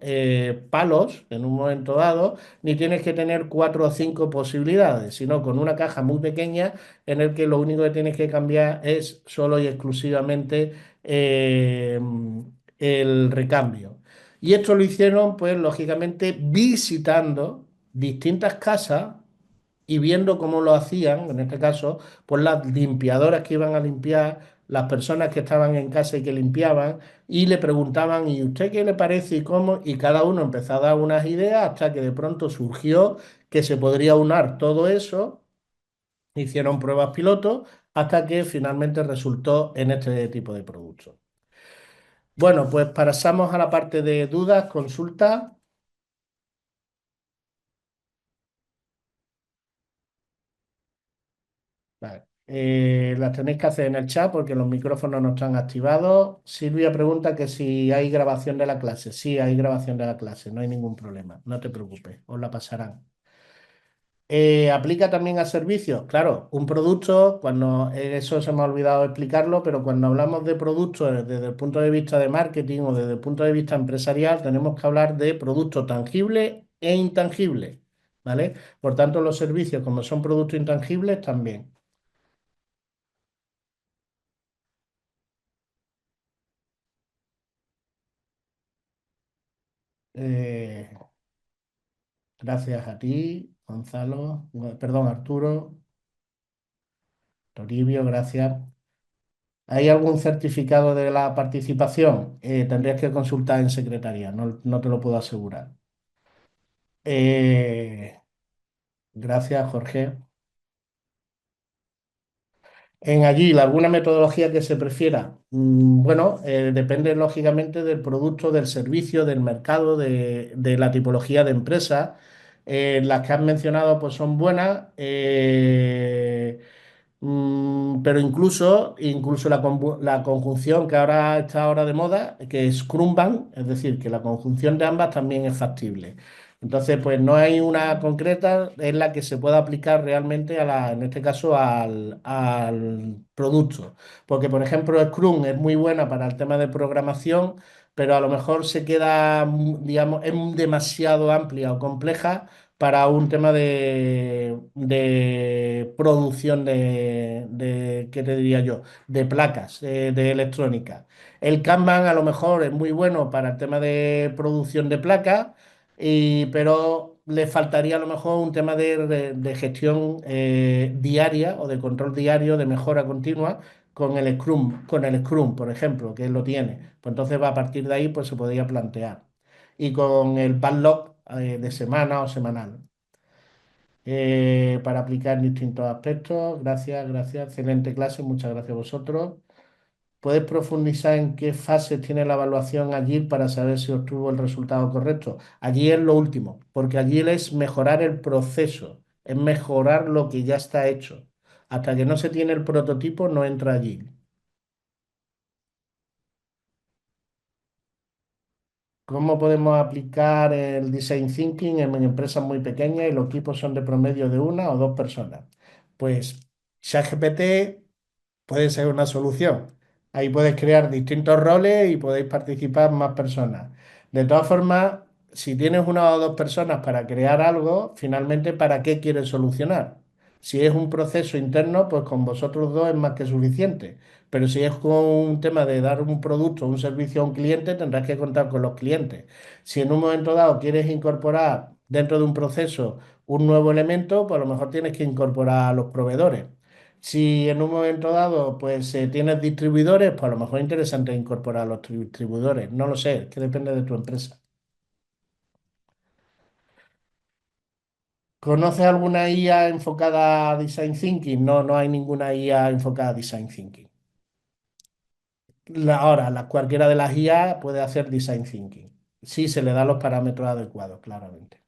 palos en un momento dado, ni tienes que tener cuatro o cinco posibilidades, sino con una caja muy pequeña en el que lo único que tienes que cambiar es solo y exclusivamente el recambio. Y esto lo hicieron, pues, lógicamente, visitando distintas casas y viendo cómo lo hacían, en este caso, pues las limpiadoras que iban a limpiar, las personas que estaban en casa y que limpiaban, y le preguntaban, ¿y usted qué le parece y cómo? Y cada uno empezó a dar unas ideas hasta que de pronto surgió que se podría unar todo eso. Hicieron pruebas piloto hasta que finalmente resultó en este tipo de productos. Bueno, pues pasamos a la parte de dudas, consultas. Vale. Las tenéis que hacer en el chat porque los micrófonos no están activados. Silvia pregunta que si hay grabación de la clase. Sí, hay grabación de la clase, no hay ningún problema. No te preocupes, os la pasarán. ¿Aplica también a servicios? Claro, un producto, cuando eso se me ha olvidado explicarlo, pero cuando hablamos de productos desde el punto de vista de marketing o desde el punto de vista empresarial, tenemos que hablar de productos tangibles e intangibles, ¿vale? Por tanto, los servicios, como son productos intangibles, también. Eh, gracias a ti, Gonzalo, perdón, Arturo, Toribio, gracias. ¿Hay algún certificado de la participación? Tendrías que consultar en secretaría, no, no te lo puedo asegurar. Eh, gracias, Jorge. En allí, ¿alguna metodología que se prefiera? Bueno, depende lógicamente del producto, del servicio, del mercado, de la tipología de empresa. Las que has mencionado pues son buenas. Pero incluso la conjunción que ahora está ahora de moda, que es Scrumban, es decir, que la conjunción de ambas también es factible. Entonces, pues no hay una concreta en la que se pueda aplicar realmente en este caso al producto. Porque, por ejemplo, Scrum es muy buena para el tema de programación, pero a lo mejor se queda, digamos, es demasiado amplia o compleja para un tema de producción ¿qué te diría yo? De placas de electrónica. El Kanban a lo mejor es muy bueno para el tema de producción de placas, pero le faltaría a lo mejor un tema de gestión diaria o de control diario, de mejora continua. Con el Scrum, por ejemplo, que él lo tiene. Pues entonces va a partir de ahí, pues se podría plantear. Y con el backlog de semana o semanal para aplicar en distintos aspectos. Gracias, gracias. Excelente clase, muchas gracias a vosotros. ¿Puedes profundizar en qué fases tiene la evaluación allí para saber si obtuvo el resultado correcto? Allí es lo último, porque allí es mejorar el proceso, es mejorar lo que ya está hecho. Hasta que no se tiene el prototipo, no entra allí. ¿Cómo podemos aplicar el design thinking en empresas muy pequeñas y los equipos son de promedio de una o dos personas? Pues ChatGPT puede ser una solución. Ahí puedes crear distintos roles y podéis participar más personas. De todas formas, si tienes una o dos personas para crear algo, finalmente, ¿para qué quieres solucionar? Si es un proceso interno, pues con vosotros dos es más que suficiente. Pero si es con un tema de dar un producto o un servicio a un cliente, tendrás que contar con los clientes. Si en un momento dado quieres incorporar dentro de un proceso un nuevo elemento, pues a lo mejor tienes que incorporar a los proveedores. Si en un momento dado pues tienes distribuidores, pues a lo mejor es interesante incorporar a los distribuidores. No lo sé, es que depende de tu empresa. ¿Conoces alguna IA enfocada a Design Thinking? No, no hay ninguna IA enfocada a Design Thinking. Ahora, cualquiera de las IA puede hacer Design Thinking. Sí, se le dan los parámetros adecuados, claramente.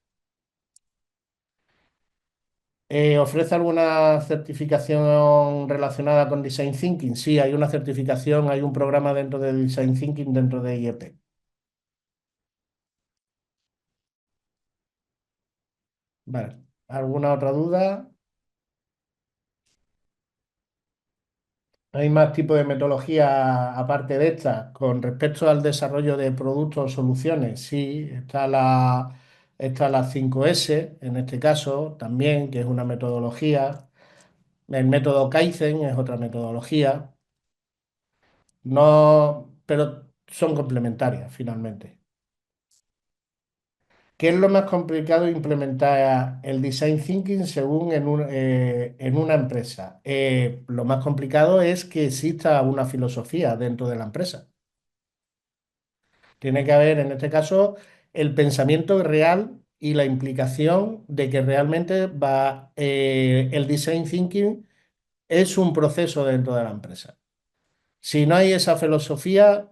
¿Ofrece alguna certificación relacionada con Design Thinking? Sí, hay una certificación, hay un programa dentro de Design Thinking dentro de IEP. Vale. ¿Alguna otra duda? ¿Hay más tipos de metodología aparte de esta? Con respecto al desarrollo de productos o soluciones, sí, está la 5S en este caso también, que es una metodología. El método Kaizen es otra metodología. No, pero son complementarias finalmente. ¿Qué es lo más complicado de implementar el design thinking según en una empresa? Lo más complicado es que exista una filosofía dentro de la empresa. Tiene que haber, en este caso, el pensamiento real y la implicación de que realmente el design thinking es un proceso dentro de la empresa. Si no hay esa filosofía,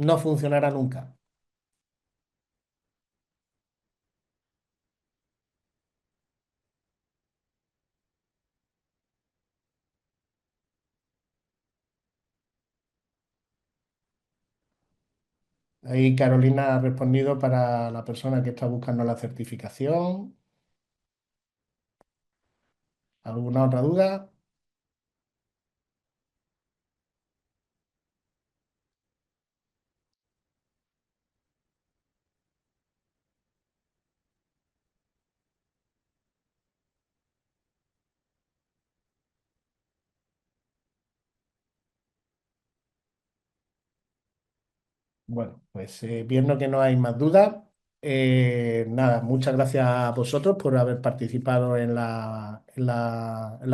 no funcionará nunca. Ahí Carolina ha respondido para la persona que está buscando la certificación. ¿Alguna otra duda? Bueno, pues viendo que no hay más dudas, nada, muchas gracias a vosotros por haber participado en la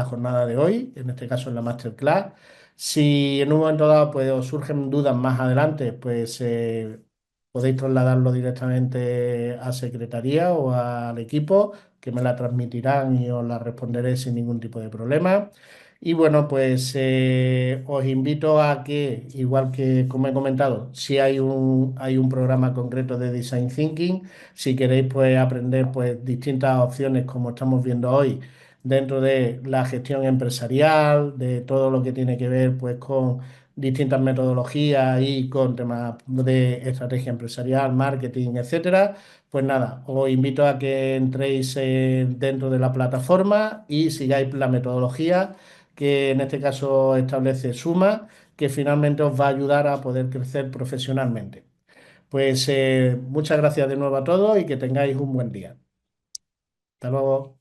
jornada de hoy, en este caso en la masterclass. Si en un momento dado pues, os surgen dudas más adelante, pues podéis trasladarlo directamente a secretaría o al equipo, que me la transmitirán y os la responderé sin ningún tipo de problema. Y bueno, pues os invito a que, igual que como he comentado, si hay un programa concreto de Design Thinking, si queréis pues aprender pues distintas opciones como estamos viendo hoy dentro de la gestión empresarial, de todo lo que tiene que ver pues con distintas metodologías y con temas de estrategia empresarial, marketing, etcétera, pues nada, os invito a que entréis dentro de la plataforma y sigáis la metodología que en este caso establece Suma, que finalmente os va a ayudar a poder crecer profesionalmente. Pues muchas gracias de nuevo a todos y que tengáis un buen día. Hasta luego.